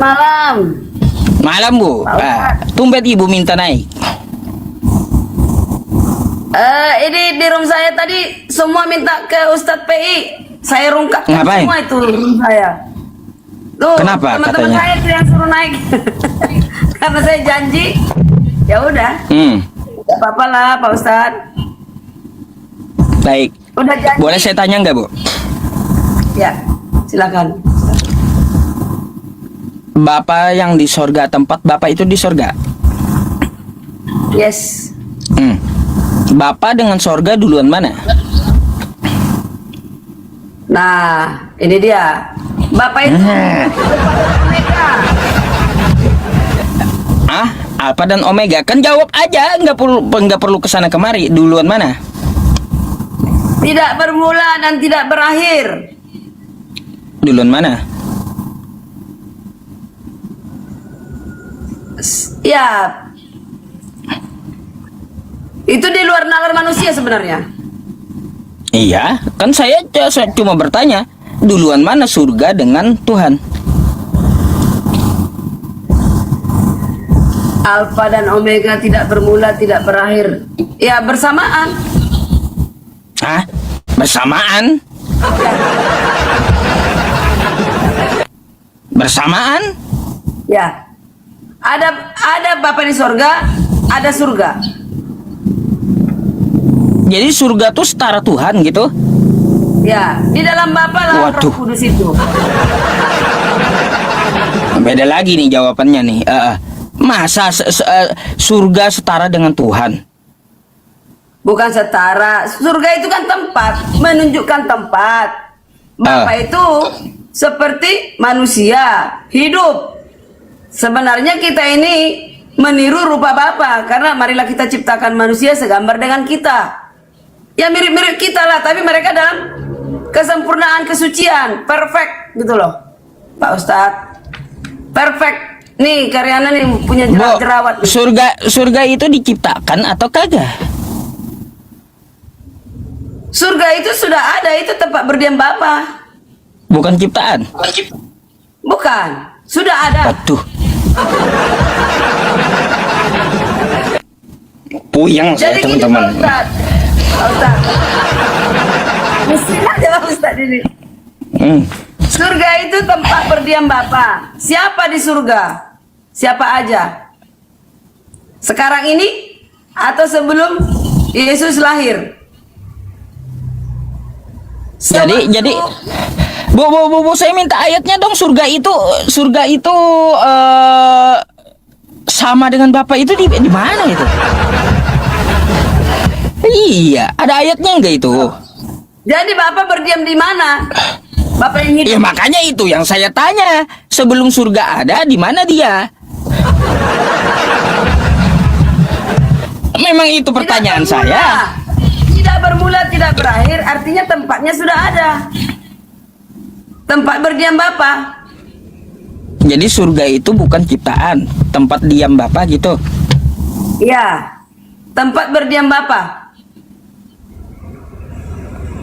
Malam. Malam, Bu. Tumben Ibu minta naik. Ini di room saya tadi semua minta ke Ustadz PI. Saya rungkap Ngapain? semua itu room saya. Tuh, Kenapa teman-teman katanya? saya tuh yang suruh naik. Karena saya janji. Ya udah. Gak apa-apa lah Pak Ustadz. Baik. Udah janji. Boleh saya tanya nggak, Bu? Ya, silakan. Bapak yang di sorga, tempat Bapak itu di sorga. Yes. Bapak dengan sorga duluan mana? Nah, ini dia. Bapak itu mereka. Alpha dan Omega. Kan jawab aja, nggak perlu kesana kemari. Duluan mana? Tidak bermula dan tidak berakhir. Duluan mana? Ya, itu di luar nalar manusia sebenarnya. Iya, kan saya cuma bertanya, duluan mana surga dengan Tuhan? Alfa dan Omega tidak bermula, tidak berakhir. Ya, bersamaan. Bersamaan? Bersamaan? Ya. Ada Bapak di surga, ada surga. Jadi surga tuh setara Tuhan gitu? Ya, di dalam Bapak lah Waduh. Roh Kudus itu. Beda lagi nih jawabannya nih. Masa surga setara dengan Tuhan? Bukan setara. Surga itu kan tempat, menunjukkan tempat. Bapak itu seperti manusia, hidup. Sebenarnya kita ini meniru rupa Bapa, karena marilah kita ciptakan manusia segambar dengan kita. Ya mirip-mirip kita lah, tapi mereka dalam kesempurnaan kesucian, perfect gitu loh, Pak Ustadz. Perfect. Nih karyana nih punya jerawat. Surga itu diciptakan atau kagak? Surga itu sudah ada, itu tempat berdiam Bapa. Bukan ciptaan? Bukan, sudah ada. Aduh. Puyeng saya Jadi gini teman-teman. Pak Ustadz. Mesin aja Pak Ustadz ini. Surga itu tempat berdiam Bapa. Siapa di surga? Siapa aja? Sekarang ini atau sebelum Yesus lahir? Jadi Bu, saya minta ayatnya dong. Surga itu sama dengan Bapak itu di mana itu? Iya, ada ayatnya enggak itu? Jadi Bapak berdiam di mana? Bapak yang hidup. Ya makanya itu yang saya tanya. Sebelum surga ada, di mana dia? Memang itu pertanyaan saya. Tidak bermula, tidak berakhir, artinya tempatnya sudah ada. Tempat berdiam Bapa. Jadi surga itu bukan ciptaan, tempat diam Bapak gitu. Iya. Tempat berdiam Bapa.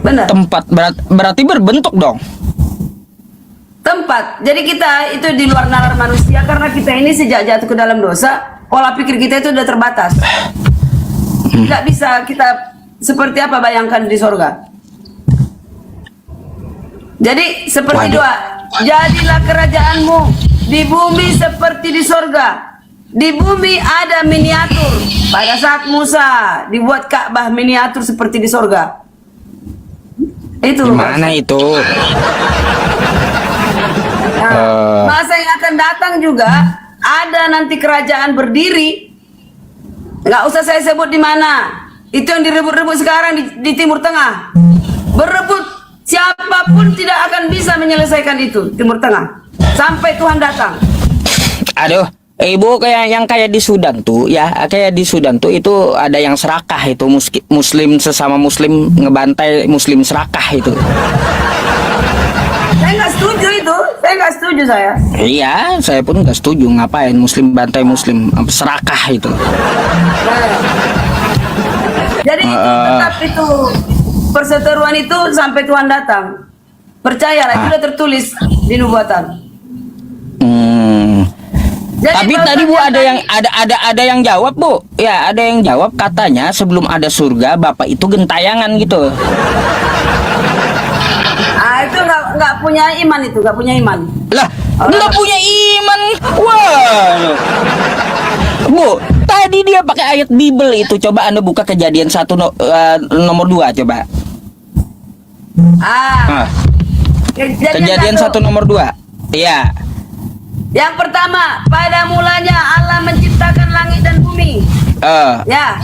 Benar. Tempat berarti berbentuk dong. Tempat. Jadi kita itu di luar nalar manusia, karena kita ini sejak jatuh ke dalam dosa, pola pikir kita itu sudah terbatas. Tidak bisa kita seperti apa bayangkan di sorga. Jadi seperti doa, jadilah kerajaanmu di bumi seperti di sorga. Di bumi ada miniatur. Pada saat Musa dibuat Ka'bah miniatur seperti di sorga. Itu. Gimana itu? Nah, masa yang akan datang juga ada nanti kerajaan berdiri. Nggak usah saya sebut di mana. Itu yang direbut-rebut sekarang di Timur Tengah. Berebut. Siapapun tidak akan bisa menyelesaikan itu Timur Tengah sampai Tuhan datang. Aduh, Ibu kayak di Sudan tuh ya, kayak di Sudan tuh itu ada yang serakah itu, muslim sesama muslim ngebantai muslim serakah itu. Saya nggak setuju itu, saya. Iya, saya pun nggak setuju. Ngapain muslim bantai muslim serakah itu. Jadi itu tetap itu perseteruan itu sampai Tuhan datang. Percayalah, itu sudah tertulis di nubuatan. Tapi Pak tadi Ustadz Bu yang ada yang ada yang jawab Bu. Ya, ada yang jawab katanya sebelum ada surga Bapak itu gentayangan gitu. itu nggak punya iman, itu nggak punya iman. Lah, nggak punya iman. Wah. Bu, tadi dia pakai ayat Bible itu. Coba Anda buka Kejadian 1 nomor 2 coba. Ah, Kejadian 1 nomor 2. Iya. Yang pertama, pada mulanya Allah menciptakan langit dan bumi. Ya.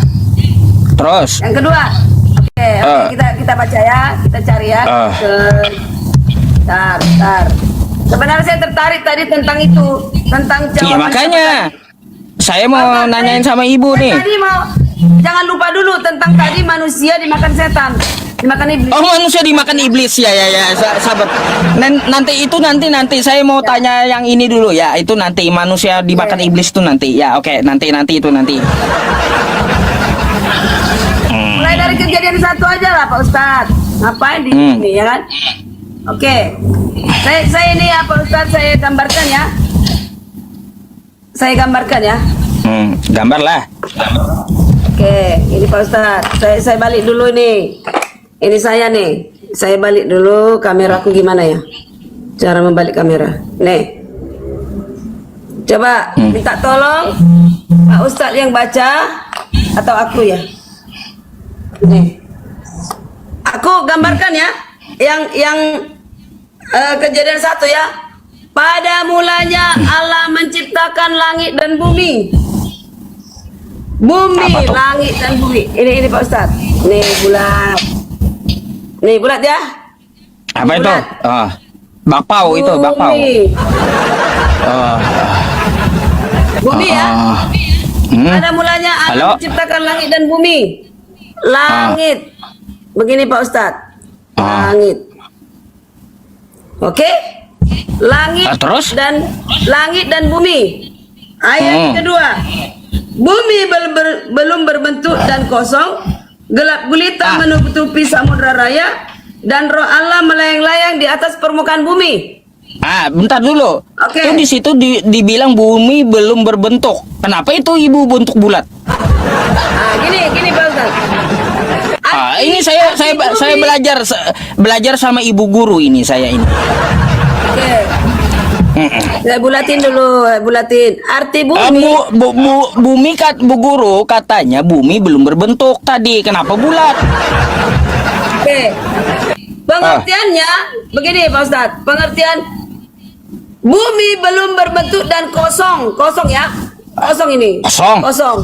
Terus. Yang kedua, oke, kita baca ya, kita cari ya. Bentar. Sebenarnya saya tertarik tadi tentang itu, tentang Iya, jawaban. makanya saya mau nanyain sama Ibu nih. Tadi jangan lupa dulu tentang tadi manusia dimakan setan, dimakan iblis. Oh, manusia dimakan iblis ya. Sabar. Nanti saya mau tanya yang ini dulu ya. Itu nanti manusia dimakan iblis itu nanti. Ya, oke, nanti itu nanti. Mulai dari Kejadian 1 aja lah Pak Ustadz. Ngapain di sini ya kan? Oke. Saya ini ya Pak Ustadz, saya gambarkan ya. Gambar lah. Oke, ini Pak Ustadz. Saya balik dulu nih. Ini saya nih. Saya balik dulu kameraku gimana ya? Cara membalik kamera. Nih. Coba minta tolong Pak Ustadz yang baca atau aku ya? Nih. Aku gambarkan ya. Yang Kejadian 1 ya. Pada mulanya Allah menciptakan langit dan bumi. Langit dan bumi. Ini Pak Ustadz. Nih bulat ya. Apa bulat. itu? Bakpao itu, bakpao. Bumi ya. Pada mulanya Allah menciptakan langit dan bumi. Langit. Begini Pak Ustadz. Langit. Oke? Langit langit dan bumi. Ayat kedua. Bumi belum berbentuk dan kosong, gelap gulita menutupi samudra raya, dan roh Allah melayang-layang di atas permukaan bumi. Bentar dulu. Oke. Itu di situ dibilang bumi belum berbentuk. Kenapa itu Ibu bentuk bulat? Gini Pak Ustadz. Ini saya belajar sama ibu guru ini saya ini. Oke. Saya bulatin dulu, arti bumi. Bu guru katanya bumi belum berbentuk tadi. Kenapa bulat? Oke. Pengertiannya begini Pak Ustadz. Pengertian bumi belum berbentuk dan kosong ya. Kosong ini. Kosong.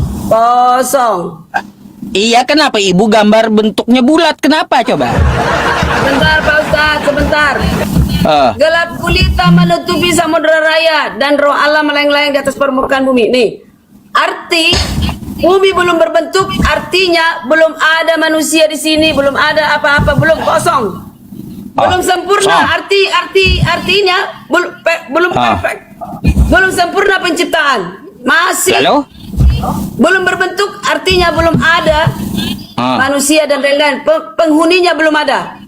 Iya, kenapa Ibu gambar bentuknya bulat? Kenapa coba? Sebentar Pak Ustadz, sebentar. Gelap gulita menutupi samudra raya, dan roh Allah melayang-layang di atas permukaan bumi. Nih, arti bumi belum berbentuk, artinya belum ada manusia di sini, belum ada apa-apa, belum kosong, belum sempurna. Artinya belum perfect, belum sempurna penciptaan, masih. Lalu? Belum berbentuk, artinya belum ada manusia dan lain-lain. Penghuninya belum ada.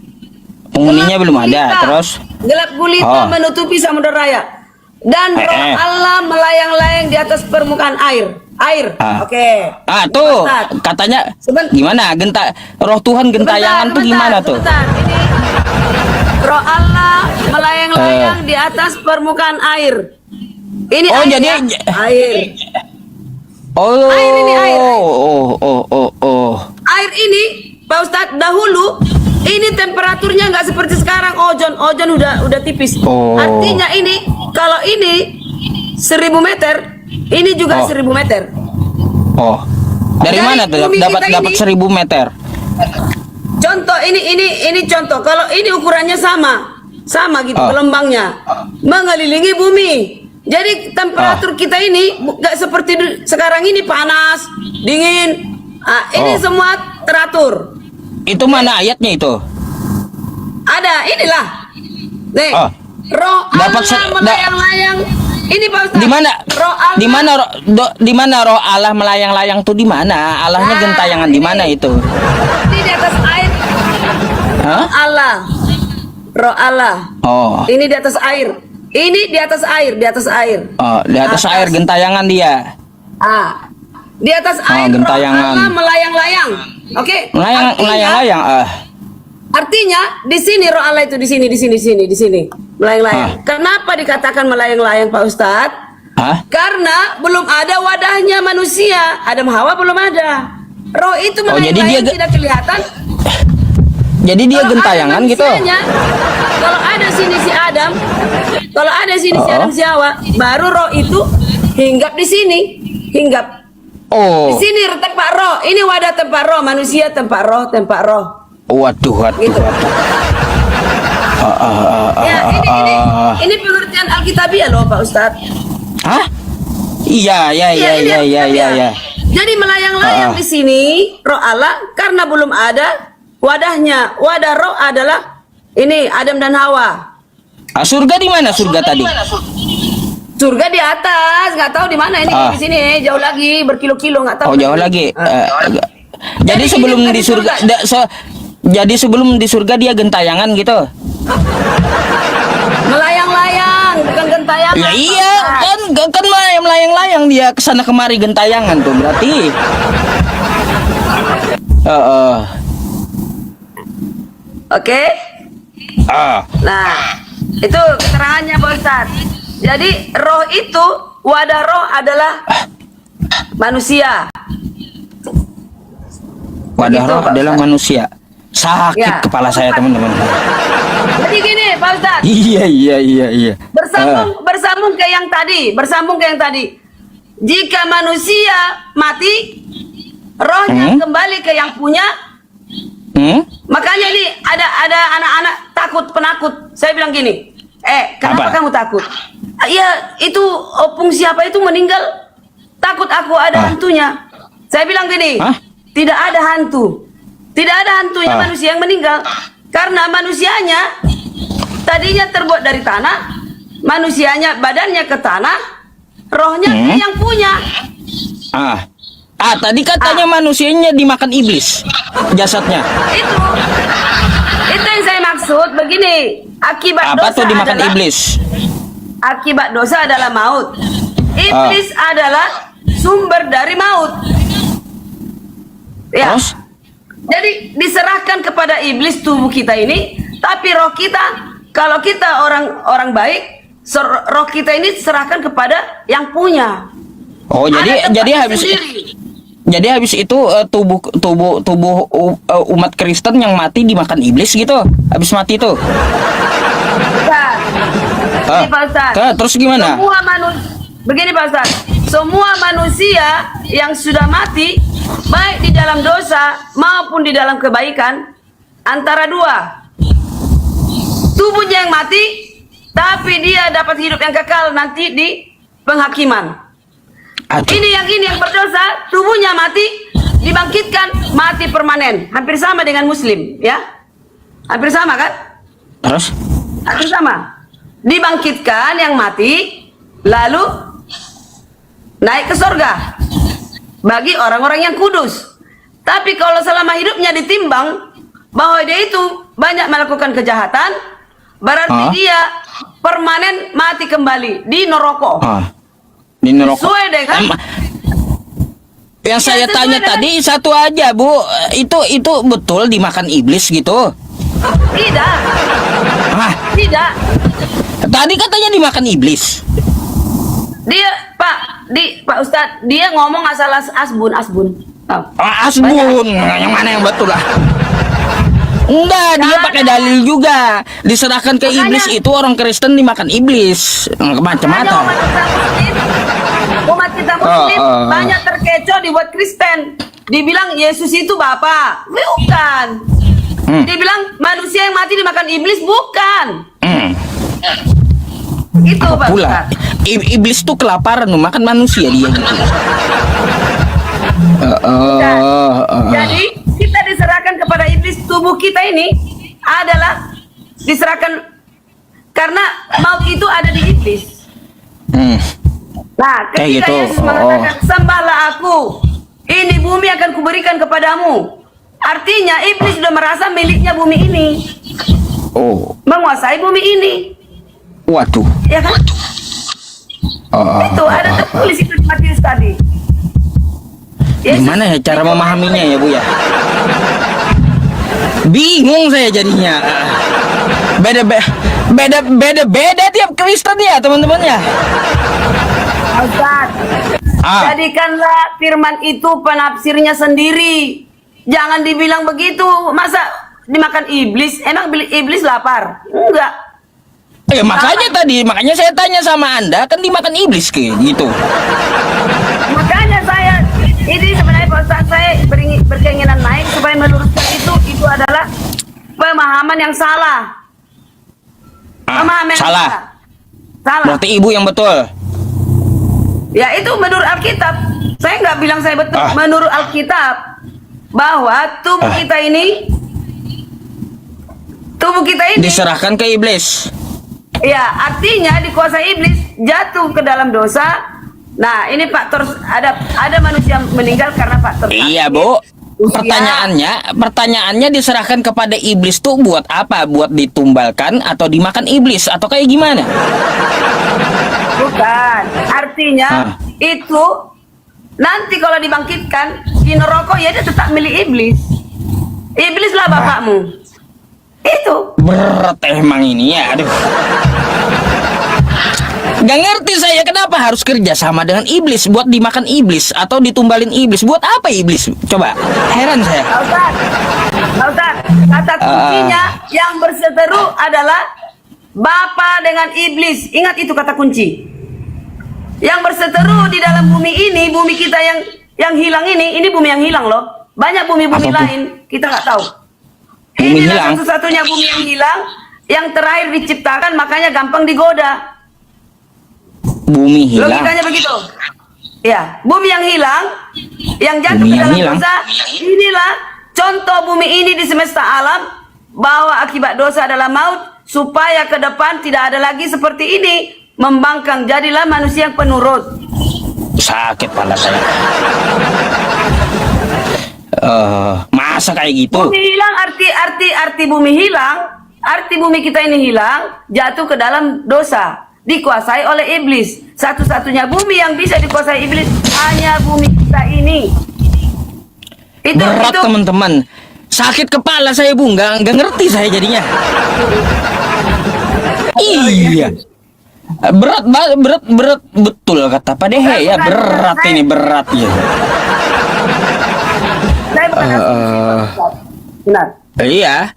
Terus gelap gulita menutupi samudra raya, dan roh Allah melayang-layang di atas permukaan air. Oke. Tuh katanya gimana? Roh Tuhan gentayangan tuh gimana tuh? Ini roh Allah melayang-layang di atas permukaan air. Ini jadi air. Air ini air. Air ini Pak Ustadz, dahulu ini temperaturnya nggak seperti sekarang. Ozon udah tipis. Artinya ini, kalau ini 1000 meter, ini juga 1000 meter. Dari mana tuh dapat 1000 meter? Contoh ini contoh. Kalau ini ukurannya sama gitu, gelombangnya mengelilingi bumi. Jadi temperatur kita ini nggak seperti sekarang ini panas, dingin. Ini semua teratur. Itu mana ayatnya itu? Ada, inilah. Nih, roh Allah melayang-layang. Ini Pak Ustadz. Di mana roh Allah melayang-layang tuh di mana? Allahnya gentayangan di mana itu? Ini di atas air. Roh Allah. Oh. Ini di atas air. Ini di atas air, di atas air. Oh, di atas air gentayangan dia. Di atas air gentayangan. roh Allah melayang-layang. Oke? Melayang-layang. Artinya di sini roh Allah itu di sini melayang-layang. Kenapa dikatakan melayang-layang, Pak Ustadz? Karena belum ada wadahnya manusia. Adam Hawa belum ada. Roh itu melayang-layang tidak kelihatan. Jadi dia gentayangan gitu. Kalau ada sini si Adam, kalau ada sini si Adam si Hawa, baru roh itu hinggap di sini, hinggap. Di sini tempat roh. Ini wadah tempat roh manusia, tempat roh. Waduh. Gitu. Ya, ini pengertian Alkitabiah loh, Pak Ustadz. Hah? Iya. Jadi melayang-layang di sini roh Allah karena belum ada wadahnya. Wadah roh adalah ini Adam dan Hawa. Surga di mana surga tadi? Surga di atas, nggak tahu di mana ini. Di sini jauh lagi, berkilo-kilo nggak tahu. Oh, jauh lagi. Jadi sebelum di surga, jadi sebelum di surga dia gentayangan gitu. Melayang-layang, bukan gentayangan. Ya iya, kan melayang-layang dia kesana kemari gentayangan tuh berarti. Oke. Nah, itu keterangannya Pak Ustadz. Jadi roh itu, wadah roh adalah manusia. Wadah Begitu, roh Pak adalah Ustadz. manusia. Sakit kepala saya teman-teman. Jadi gini Pak Ustadz. Iya. Bersambung ke yang tadi. Jika manusia mati, rohnya kembali ke yang punya. Makanya ini ada anak-anak takut penakut. Saya bilang gini, kenapa kamu takut? Iya, itu opung siapa itu meninggal. Takut aku ada hantunya. Saya bilang gini, tidak ada hantu. Tidak ada hantunya manusia yang meninggal. Karena manusianya tadinya terbuat dari tanah, manusianya badannya ke tanah, rohnya ke yang punya. Tadi katanya manusianya dimakan iblis, jasadnya. Itu yang saya maksud. Begini, akibat Apa dosa tuh dimakan adalah, iblis? Akibat dosa adalah maut. Iblis adalah sumber dari maut. Ya. Terus? Jadi diserahkan kepada iblis tubuh kita ini, tapi roh kita, kalau kita orang baik, roh kita ini diserahkan kepada yang punya. Oh, jadi habis itu tubuh umat Kristen yang mati dimakan iblis gitu. Habis mati itu. Begini Pak Ustadz. Terus gimana? Begini Pak Ustadz. Semua manusia yang sudah mati, baik di dalam dosa maupun di dalam kebaikan, antara dua. Tubuhnya yang mati, tapi dia dapat hidup yang kekal nanti di penghakiman. Ini yang berdosa, tubuhnya mati, dibangkitkan, mati permanen. Hampir sama dengan muslim, ya. Hampir sama kan? Terus? Hampir sama. Dibangkitkan yang mati, lalu naik ke surga. Bagi orang-orang yang kudus. Tapi kalau selama hidupnya ditimbang, bahwa dia itu banyak melakukan kejahatan, berarti dia permanen mati kembali di neraka. Di neraka. Sesuai dengan yang saya tanya tadi satu aja, Bu. Itu betul dimakan iblis gitu? Tidak. Tidak. Tadi katanya dimakan iblis. Dia, Pak Ustadz, dia ngomong asal asbun. Asbun, yang mana yang betul lah? Enggak, dia pakai dalil juga. Diserahkan ke iblis itu orang Kristen dimakan iblis. Macam-macam. Umat kita muslim banyak terkecoh dibuat Kristen. Dibilang Yesus itu Bapa. Bukan. Dibilang manusia yang mati dimakan iblis. Bukan. Itu Pak Ustaz. Iblis tuh kelaparan makan manusia dia gitu. Jadi kita diserahkan kepada iblis. Tubuh kita ini adalah diserahkan karena maut itu ada di iblis. Nah, ketika gitu. Yesus mengatakan sembahlah aku, ini bumi akan kuberikan kepadamu. Artinya iblis sudah merasa miliknya bumi ini, menguasai bumi ini. Waduh. Ya kan? Itu ada tertulis itu di Matius tadi. Gimana ya cara memahaminya ya Bu ya? Bingung saya jadinya. Beda tiap Kristen ya teman-teman ya. Ustaz, jadikanlah firman itu penafsirnya sendiri. Jangan dibilang begitu. Masa dimakan iblis? Emang iblis lapar? Enggak. Makanya saya tanya sama Anda, kan dimakan iblis kayak gitu. Makanya saya ini sebenarnya Pak Ustaz, saya berkeinginan naik supaya meluruskan itu adalah pemahaman yang salah. Pemahaman yang Salah. Salah. Berarti Ibu yang betul. Ya itu menurut Alkitab. Saya nggak bilang saya betul. Menurut Alkitab bahwa tubuh kita ini diserahkan ke iblis. Ya, artinya dikuasai iblis, jatuh ke dalam dosa. Nah, ini faktor ada manusia meninggal karena faktor sakit. Iya, Bu. Usia. Pertanyaannya diserahkan kepada iblis tuh buat apa? Buat ditumbalkan atau dimakan iblis atau kayak gimana? Bukan. Artinya itu nanti kalau dibangkitkan di neraka ya dia tetap milik iblis. Iblislah bapakmu. Itu. Berat emang ini ya, aduh. Gak ngerti saya kenapa harus kerja sama dengan iblis buat dimakan iblis atau ditumbalin iblis. Buat apa iblis? Coba, heran saya. Pak Ustaz, kata kuncinya yang berseteru adalah Bapa dengan iblis. Ingat itu kata kunci. Yang berseteru di dalam bumi ini, bumi kita yang hilang ini bumi yang hilang loh. Banyak bumi-bumi lain kita nggak tahu. Bumi Inilah hilang. satu-satunya bumi yang hilang, yang terakhir diciptakan, makanya gampang digoda. Bumi hilang. Logikanya begitu. Ya, bumi yang hilang, yang jatuh Bumi ke yang dalam hilang. dosa. Inilah contoh bumi ini di semesta alam bahwa akibat dosa adalah maut, supaya ke depan tidak ada lagi seperti ini. Membangkang, jadilah manusia yang penurut. Sakit pala saya. Masa kayak gitu? Bumi hilang, arti bumi hilang, arti bumi kita ini hilang, jatuh ke dalam dosa, dikuasai oleh iblis. Satu-satunya bumi yang bisa dikuasai iblis hanya bumi kita ini. Berat teman-teman. Sakit kepala saya Bu, nggak ngerti saya jadinya. Iya. Berat betul kata Pak Dehe ya, berat ini berat ya. Saya bukan benar. Iya.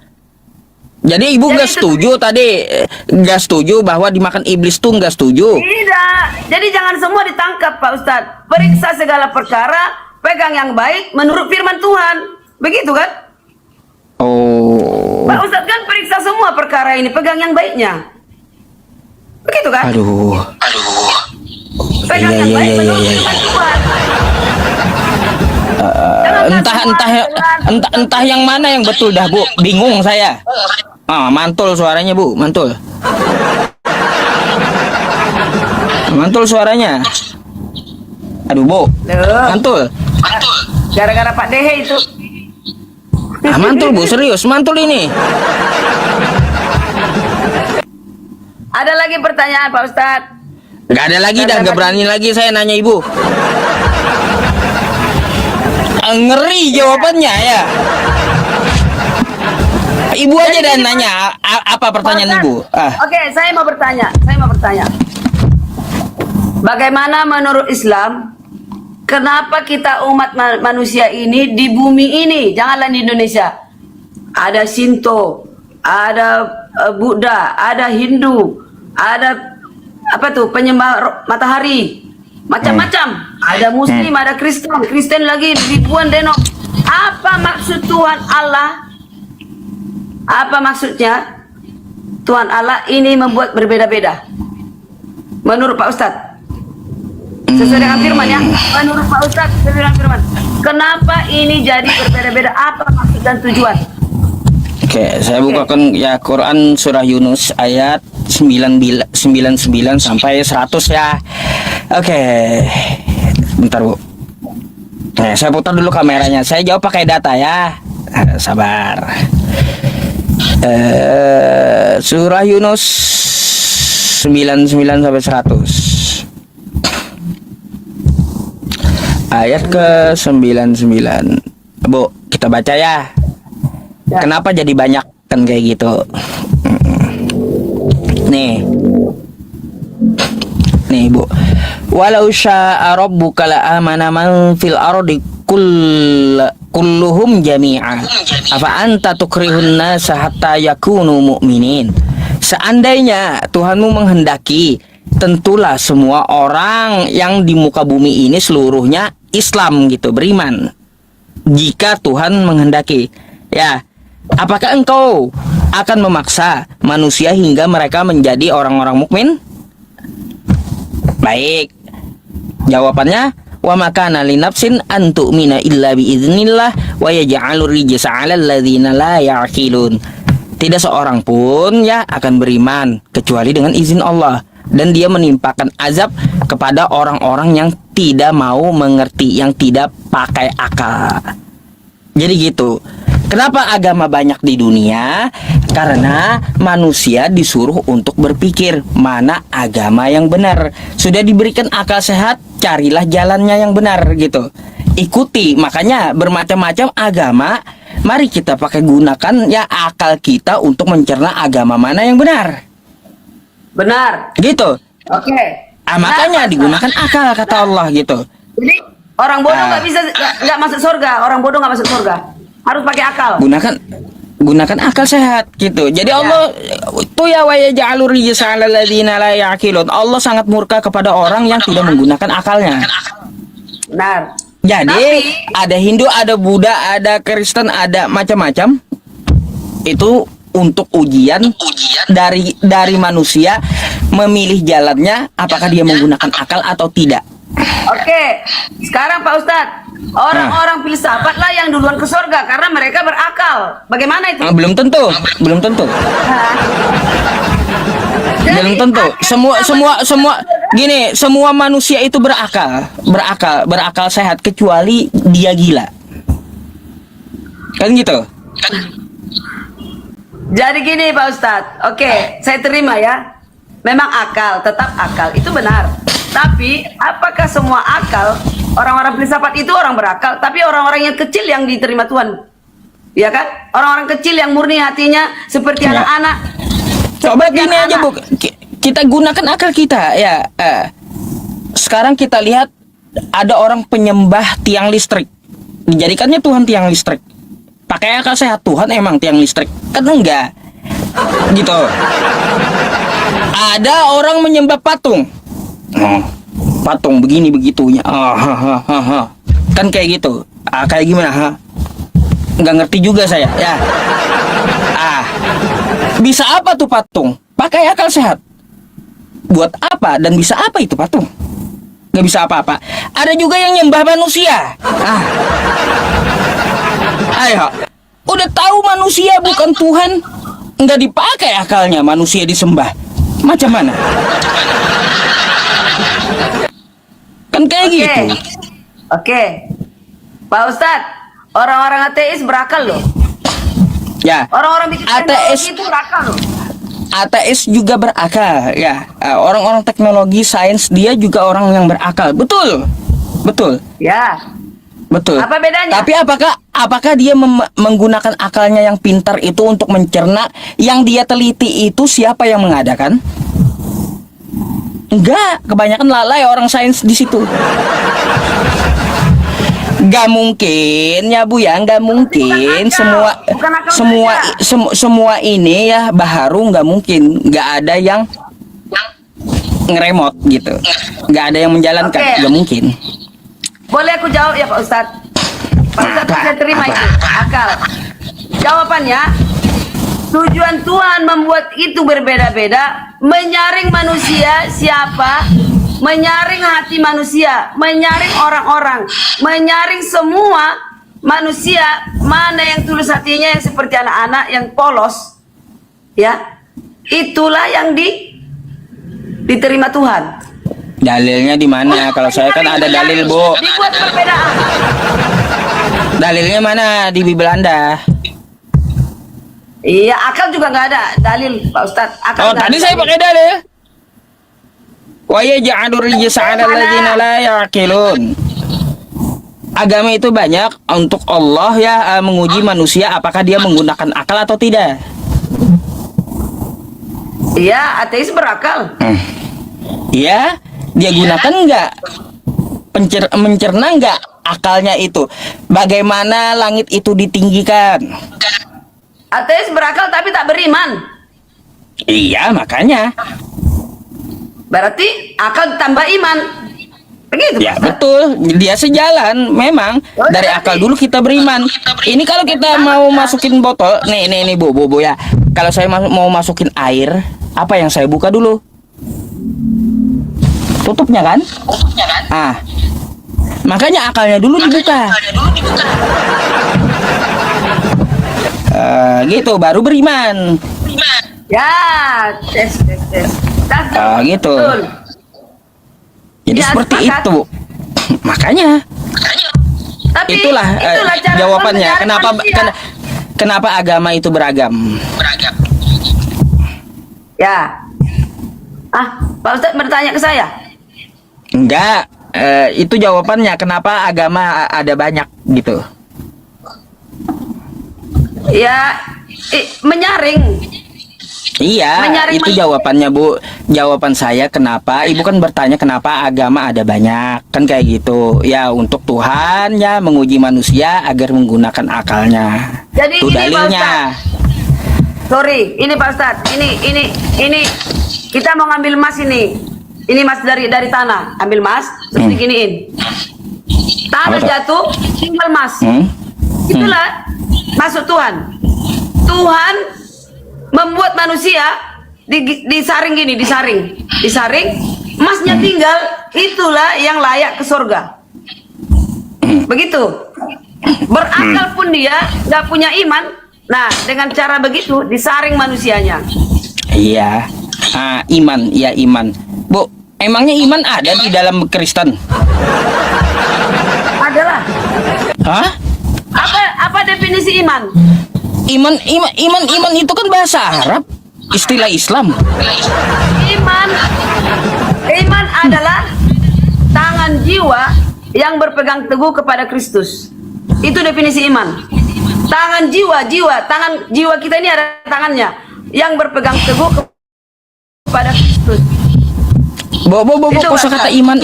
Jadi Ibu nggak setuju tadi, nggak setuju bahwa dimakan iblis tuh nggak setuju. Tidak. Jadi jangan semua ditangkap Pak Ustadz. Periksa segala perkara, pegang yang baik menurut firman Tuhan. Begitu kan? Oh. Pak Ustadz kan periksa semua perkara ini, pegang yang baiknya. Begitu kan? Aduh. Pegang yang baik menurut firman Tuhan. Entah yang mana yang betul dah Bu, bingung saya. Mantul suaranya Bu, mantul. Mantul suaranya. Aduh Bu, mantul. Gara-gara Pak Dehe itu. Mantul Bu, serius mantul ini. Ada lagi pertanyaan Pak Ustadz? Gak ada lagi dah, gak berani lagi saya nanya Ibu. Ngeri jawabannya ya. Ibu aja dan nanya apa pertanyaan Ibu. Oke, saya mau bertanya. Bagaimana menurut Islam, kenapa kita umat manusia ini di bumi ini, janganlah di Indonesia, ada Shinto, ada Buddha, ada Hindu, ada apa tuh penyembah matahari, macam-macam. Ada Muslim, ada Kristen lagi ribuan denok. Apa maksud Tuhan Allah? Apa maksudnya Tuhan Allah ini membuat berbeda-beda? Menurut Pak Ustadz, sesuai dengan firman ya. Menurut Pak Ustadz, sesuai dengan firman. Kenapa ini jadi berbeda-beda? Apa maksud dan tujuan? Oke, saya bukakan ya Quran surah Yunus ayat 99 sampai 100 ya. Oke. Bentar Bu. Nah, saya putar dulu kameranya. Saya jawab pakai data ya. Sabar. Surah Yunus 99 sampai 100. Ayat ke 99. Bu, kita baca ya. Ya. Kenapa jadi banyak kan kayak gitu? Nih. Nih, Bu. Walau syaa rabbuka la amana man fil ardi kulluhum jami'a. Afa anta tukrihun nasa hatta yakunu mu'minin. Seandainya Tuhanmu menghendaki, tentulah semua orang yang di muka bumi ini seluruhnya Islam gitu, beriman. Jika Tuhan menghendaki. Ya, apakah engkau akan memaksa manusia hingga mereka menjadi orang-orang mukmin? Baik. Jawabannya, wa makana li nafsin an tu'mina illa bi idznillah wa yaj'alur rijsa 'alal ladzina la ya'qilun. Tidak seorang pun ya akan beriman kecuali dengan izin Allah, dan dia menimpakan azab kepada orang-orang yang tidak mau mengerti, yang tidak pakai akal. Jadi gitu. Kenapa agama banyak di dunia? Karena manusia disuruh untuk berpikir mana agama yang benar. Sudah diberikan akal sehat, carilah jalannya yang benar gitu. Ikuti, makanya bermacam-macam agama. Mari kita pakai gunakan ya akal kita untuk mencerna agama mana yang benar. Benar. Gitu. Oke. Makanya digunakan akal kata Allah gitu. Jadi orang bodoh nggak bisa nggak masuk surga. Orang bodoh nggak masuk surga. Harus pakai akal. Gunakan akal sehat gitu. Jadi Allah tuh ya wa yaj'alur rijsa 'alal ladzina la ya'qilun. Allah sangat murka kepada orang yang tidak menggunakan akalnya. Benar. Jadi Tapi ada Hindu, ada Buddha, ada Kristen, ada macam-macam. Itu untuk ujian dari manusia memilih jalannya apakah dia menggunakan akal atau tidak. Oke, sekarang Pak Ustadz, orang-orang filsafat lah yang duluan ke surga karena mereka berakal. Bagaimana itu? Belum tentu. Belum tentu. Semua gini, semua manusia itu berakal sehat kecuali dia gila. Kan gitu. Jadi gini Pak Ustadz, oke, saya terima ya. Memang akal, tetap akal, itu benar. Tapi apakah semua akal, orang-orang filsafat itu orang berakal, tapi orang-orang yang kecil yang diterima Tuhan? Ya kan? Orang-orang kecil yang murni hatinya seperti Ya. anak-anak. Coba Seperti gini aja Bu, kita gunakan akal kita ya. Sekarang kita lihat ada orang penyembah tiang listrik, dijadikannya Tuhan tiang listrik. Pakai akal sehat, Tuhan emang tiang listrik? Kan enggak. Gitu. Ada orang menyembah patung. Patung begini begitunya. Kan kayak gitu. Kayak gimana? Nggak ngerti juga saya. Ya. Bisa apa tuh patung? Pakai akal sehat. Buat apa dan bisa apa itu patung? Nggak bisa apa-apa. Ada juga yang nyembah manusia. Ayo, udah tahu manusia bukan Tuhan, nggak dipakai akalnya, manusia disembah. Macam mana? Kan kayak gitu. Oke. Pak Ustadz, orang-orang ateis berakal loh. Ya. Orang-orang bikin teknologi itu berakal loh. Ateis juga berakal, ya. Orang-orang teknologi, sains, dia juga orang yang berakal. Betul. Ya. Betul. Apa bedanya? Tapi apakah dia menggunakan akalnya yang pintar itu untuk mencerna yang dia teliti itu siapa yang mengadakan? Enggak, kebanyakan lalai orang sains di situ. Gak mungkin ya Bu ya, nggak mungkin semua ini ya baharu, nggak mungkin, nggak ada yang ngeremot gitu, nggak ada yang menjalankan, nggak mungkin. Boleh aku jawab ya Pak Ustadz? Pak Ustadz saya terima itu akal. Jawabannya, tujuan Tuhan membuat itu berbeda-beda, menyaring manusia siapa, menyaring hati manusia, menyaring orang-orang, menyaring semua manusia mana yang tulus hatinya, yang seperti anak-anak yang polos, ya itulah yang diterima Tuhan. Dalilnya di mana? Kalau saya kan ada dalil Bu. Dibuat perbedaan. Dalilnya mana di Bible Anda? Iya, akal juga nggak ada dalil Pak Ustadz. Akal nggak Tadi ada saya dalil. pakai dalil. Wa yaj'alur rijsa 'alal ladzina la ya'qilun. Agama itu banyak untuk Allah ya, menguji manusia apakah dia menggunakan akal atau tidak. Iya, ateis berakal. Ya, dia gunakan enggak? Mencerna enggak akalnya itu? Bagaimana langit itu ditinggikan? Ateis berakal tapi tak beriman. Iya, makanya. Berarti akal tambah iman. Begitu, Ya, Pak Ustaz? betul. Dia sejalan memang. Dari akal dulu kita beriman. Ini kalau kita mau masukin botol, nih Bu ya. Kalau saya mau masukin air, apa yang saya buka dulu? Tutupnya kan? Ah. Makanya akalnya dulu dibuka. Gitu baru beriman. Ya, tes. Gitu. Betul. Jadi Ya, seperti sepakat. itu. Makanya Tapi itulah cara jawabannya. memelihara Kenapa manusia. kenapa agama itu beragam? Ya. Pak Ustadz bertanya ke saya. Enggak, itu jawabannya. Kenapa agama ada banyak gitu? Ya, menyaring. Iya, Menyaring itu manusia. jawabannya Bu. Jawaban saya kenapa? Ibu kan bertanya kenapa agama ada banyak, kan kayak gitu. Ya untuk Tuhan ya menguji manusia agar menggunakan akalnya. Jadi Itu gini, Pak dalilnya. Sorry, ini Pak Ustadz. Ini kita mau ngambil emas ini. Ini emas dari tanah. Ambil emas, terus diginiin. Tanah Apa tuh? jatuh, tinggal emas. Itulah masuk Tuhan. Tuhan membuat manusia disaring gini, disaring, emasnya tinggal, itulah yang layak ke surga. Begitu. Berakal pun dia nggak punya iman. Nah, dengan cara begitu disaring manusianya. Iya. Iman, ya iman. Bu, emangnya iman ada di dalam Kristen? Adalah. Hah? Apa definisi iman? Iman itu kan bahasa Arab, istilah Islam. Iman adalah tangan jiwa yang berpegang teguh kepada Kristus. Itu definisi iman. Tangan jiwa kita ini ada tangannya yang berpegang teguh kepada Kristus. Itu Kosakata bahasa. iman,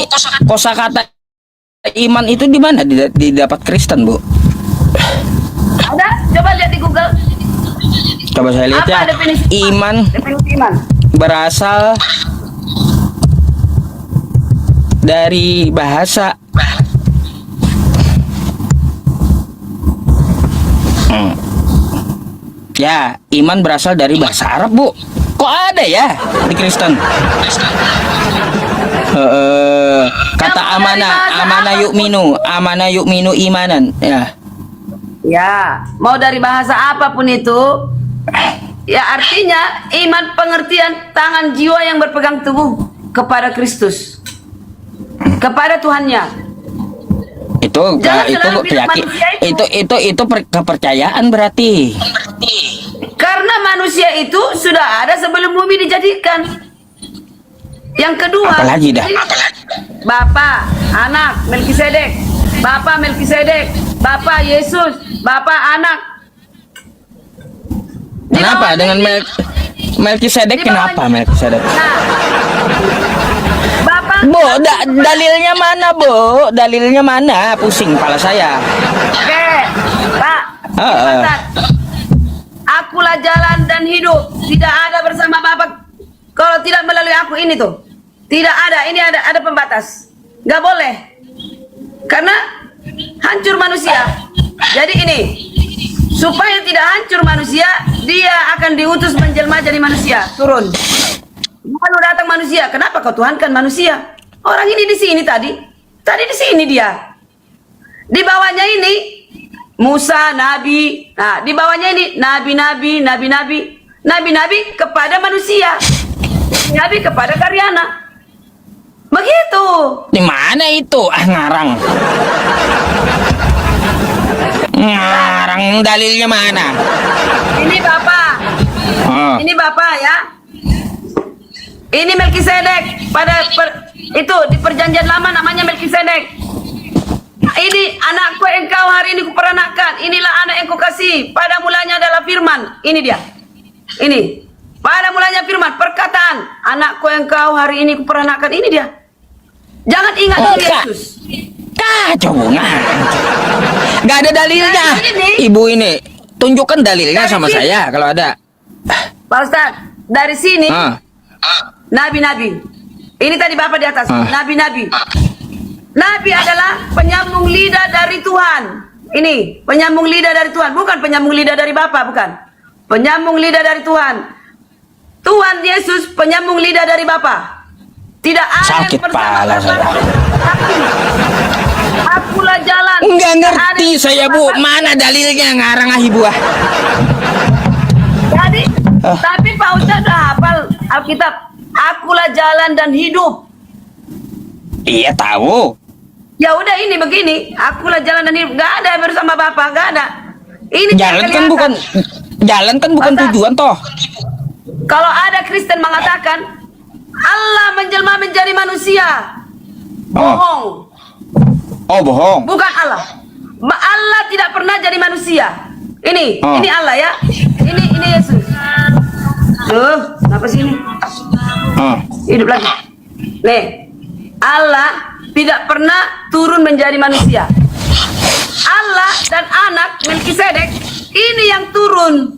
kosakata iman itu di mana didapat Kristen, Bu? Ada? Coba lihat di Google. Coba saya lihat ya. Apa definisi Iman Definisi iman. berasal dari bahasa Ya, iman berasal dari bahasa Arab, Bu. Kok ada ya di Kristen? Kata amanah yuk minu imanan. Ya. Ya, mau dari bahasa apapun itu, ya artinya iman pengertian tangan jiwa yang berpegang teguh kepada Kristus, kepada Tuhannya. Itu Jangan itu selalu bilang keyakin manusia itu kepercayaan berarti. Karena manusia itu sudah ada sebelum bumi dijadikan. Yang kedua, Apalagi dah? Bapa, Anak, Melkisedek, Bapa Melkisedek, Bapa Yesus, Bapa Anak. Di Kenapa bawahnya dengan ini, Melkisedek? di Kenapa bawahnya- Melkisedek? Nah, Bapa Bu, dalilnya mana, Bu? Dalilnya mana? Pusing kepala saya. Oke, Pak. Heeh. Ustaz. Akulah jalan dan hidup. Tidak ada bersama Bapa kalau tidak melalui aku ini tuh. Tidak ada. Ini ada pembatas. Gak boleh. Karena hancur manusia. Jadi ini, supaya tidak hancur manusia, dia akan diutus menjelma jadi manusia, turun. Lalu datang manusia. Kenapa kau tuhankan manusia? Orang ini di sini tadi. Tadi di sini dia. Di bawahnya ini Musa, Nabi. Nah, di bawahnya ini Nabi-Nabi kepada manusia. Nabi kepada Karyana. Begitu. Di mana itu? Ngarang. Ngarang, dalilnya mana? Ini Bapak. Oh. Ini Bapak ya. Ini Melkisedek itu di perjanjian lama namanya Melkisedek. Ini anakku engkau hari ini kuperanakan. Inilah anak yang kukasih. Pada mulanya adalah firman. Ini dia. Ini. Pada mulanya firman. Perkataan. Anakku engkau hari ini kuperanakan. Ini dia. Jangan ingat dulu Yesus. Kacau nggak? Gak ada dalilnya. Nah, ini. Ibu ini tunjukkan dalilnya Dari sama sini. saya kalau ada. Pak Ustadz, dari sini Ah. nabi-nabi. Ini tadi Bapak di atas. Ah. Nabi-nabi. Nabi adalah penyambung lidah dari Tuhan. Ini penyambung lidah dari Tuhan, bukan penyambung lidah dari Bapa, bukan. Penyambung lidah dari Tuhan. Tuhan Yesus penyambung lidah dari Bapa. Tidak ada Sakit yang pala saya. Akulah jalan. Nggak Tidak ngerti ada yang saya bu, bersama-sama. mana dalilnya ngarang ibu ah. Jadi, tapi Pak Ustadz udah hafal Alkitab. Akulah jalan dan hidup. Iya tahu. Ya udah ini begini, akulah jalan dan hidup. Gak ada bersama Bapak, gak ada. Ini Jalan kan kelihatan. bukan Masa? tujuan toh. Kalau ada Kristen mengatakan Allah menjelma menjadi manusia, bohong. Oh bohong. Bukan Allah. Allah tidak pernah jadi manusia. Ini Oh. Allah ya. Ini Yesus. Tuh, kenapa sih ini? Ah. Hidup lagi. Nih, Allah tidak pernah turun menjadi manusia. Allah dan anak Melkisedek ini yang turun.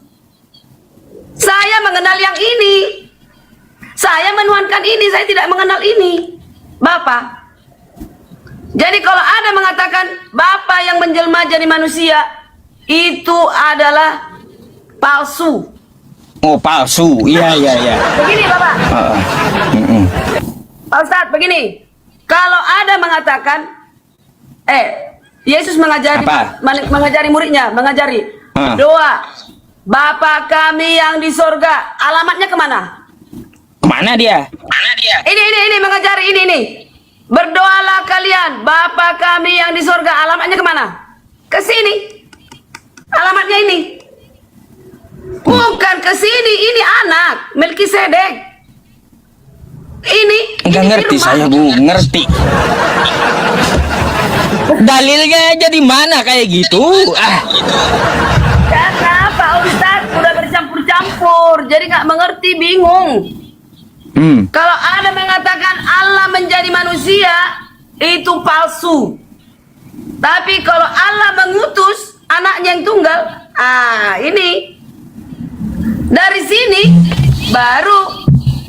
Saya mengenal yang ini. Saya menuhankan ini, saya tidak mengenal ini. Bapak. Jadi kalau ada mengatakan Bapak yang menjelma jadi manusia, itu adalah palsu. Oh palsu. Iya. Begini Bapak. Mm-mm. Pak Ustadz, begini. Kalau ada mengatakan, Yesus mengajari Apa? mengajari muridnya, mengajari doa, Bapa kami yang di sorga. Alamatnya kemana? Kemana dia? Ini mengajari ini. Berdoalah kalian, Bapa kami yang di sorga. Alamatnya kemana? Ke sini. Alamatnya ini. Bukan ke sini. Ini anak Melkisedek. Ini Nggak ngerti firman. saya bu, ngerti. Dalilnya aja di mana kayak gitu? Ah. Karena Pak Ustadz udah bercampur-campur, jadi nggak mengerti, bingung. Kalau ada mengatakan Allah menjadi manusia, itu palsu. Tapi kalau Allah mengutus anaknya yang tunggal, ini dari sini baru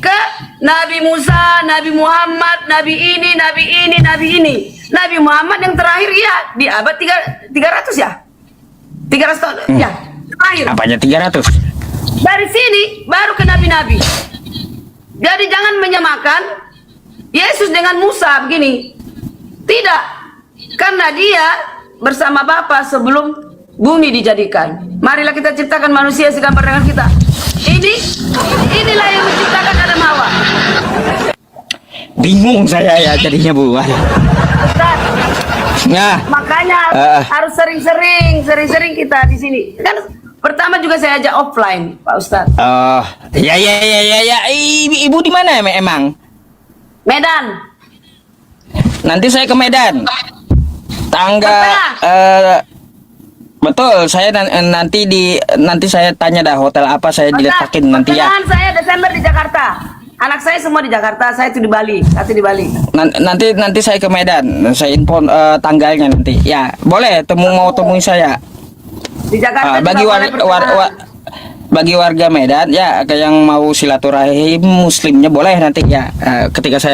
ke Nabi Musa, Nabi Muhammad, Nabi ini, Nabi ini, Nabi ini. Nabi Muhammad yang terakhir ya di abad 300 ya. 300 tahun ya, terakhir. Apanya 300? Dari sini baru ke nabi-nabi. Jadi jangan menyamakan Yesus dengan Musa begini. Tidak. Karena dia bersama Bapa sebelum bumi dijadikan. Marilah kita ciptakan manusia segambar dengan kita. Inilah yang menciptakan Adam Hawa. Bingung saya ya jadinya bu. Ustaz, Nah, makanya harus sering-sering kita di sini. Kan pertama juga saya ajak offline, Pak Ustaz. oh ya. Ibu di mana emang? Medan. Nanti saya ke Medan. Tanggal Hotel. betul. Saya nanti saya tanya dah hotel apa saya diletakin nanti ya. Pertengahan saya Desember di Jakarta. Anak saya semua di Jakarta, saya itu di Bali, satu di Bali. Nanti saya ke Medan. Saya info tanggalnya nanti. Ya, boleh mau temui saya. Di Jakarta juga Bagi boleh pertengahan. bagi warga Medan ya yang mau silaturahim muslimnya boleh nanti ya ketika saya